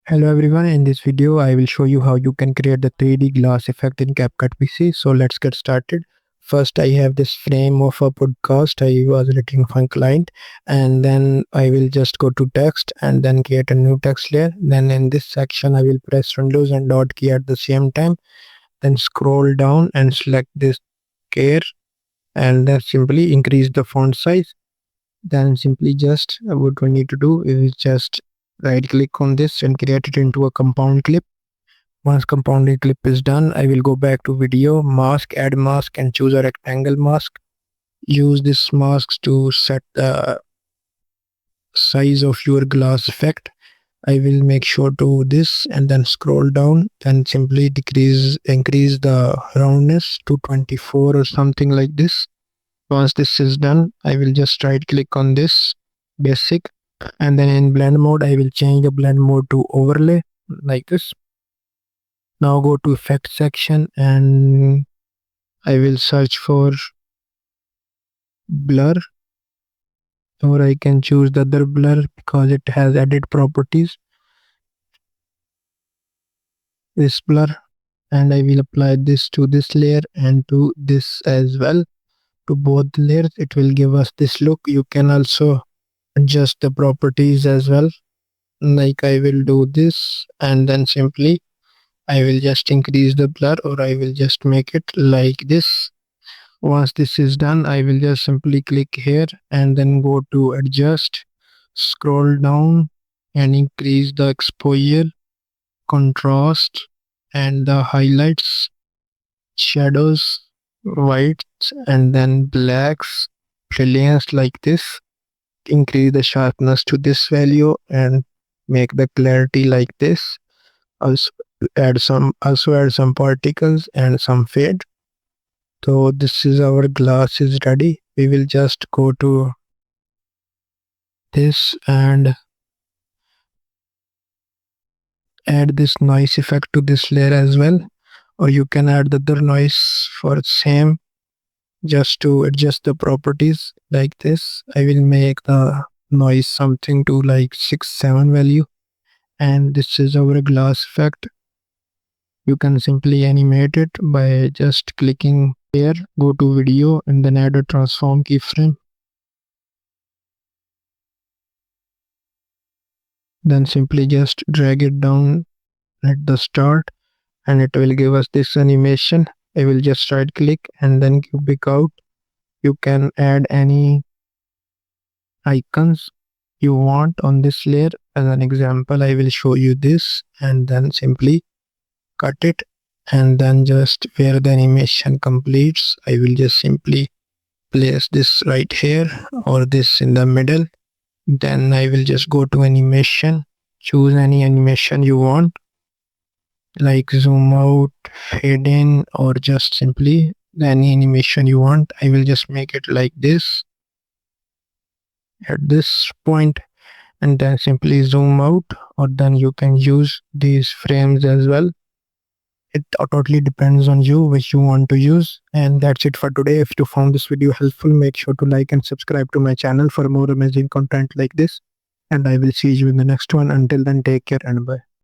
Hello everyone, in this video I will show you how you can create the 3D glass effect in Capcut PC. So let's get started. First I have this frame of a podcast I was writing for a client, and then I will just go to text and then create a new text layer. Then in this section I will press Windows and dot key at the same time. Then scroll down and select this care and then simply increase the font size. Then simply just what we need to do is just right click on this and create it into a compound clip. Once compounded clip is done, I will go back to video, mask, add mask and choose a rectangle mask. Use this mask to set the size of your glass effect. I will make sure to this and then scroll down, then simply increase the roundness to 24 or something like this. Once this is done, I will just right click on this basic, and then in blend mode I will change the blend mode to overlay like this. Now go to effect section and I will search for blur, or I can choose the other blur because it has added properties, this blur, and I will apply this to this layer and to this as well. To both layers it will give us this look. You can also adjust the properties as well, like I will do this, and then simply I will just increase the blur, or I will just make it like this. Once this is done, I will just simply click here and then go to adjust, scroll down and increase the exposure, contrast and the highlights, shadows, whites and then blacks, brilliance like this. Increase the sharpness to this value and make the clarity like this. Also add some particles and some fade. So this is our glass is ready. We will just go to this and add this noise effect to this layer as well, or you can add the other noise for same, just to adjust the properties like this. I will make the noise something to like 6-7 value, and this is our glass effect. You can simply animate it by just clicking here, go to video and then add a transform keyframe. Then simply just drag it down at the start and it will give us this animation. I will just right click and then cubic out. You can add any icons you want on this layer. As an example, I will show you this and then simply cut it, and then just where the animation completes I will just simply place this right here or this in the middle. Then I will just go to animation, choose any animation you want, like zoom out, fade in, or just simply any animation you want. I will just make it like this at this point and then simply zoom out, or then you can use these frames as well. It totally depends on you which you want to use. And that's it for today. If you found this video helpful, make sure to like and subscribe to my channel for more amazing content like this. And I will see you in the next one. Until then, take care and bye.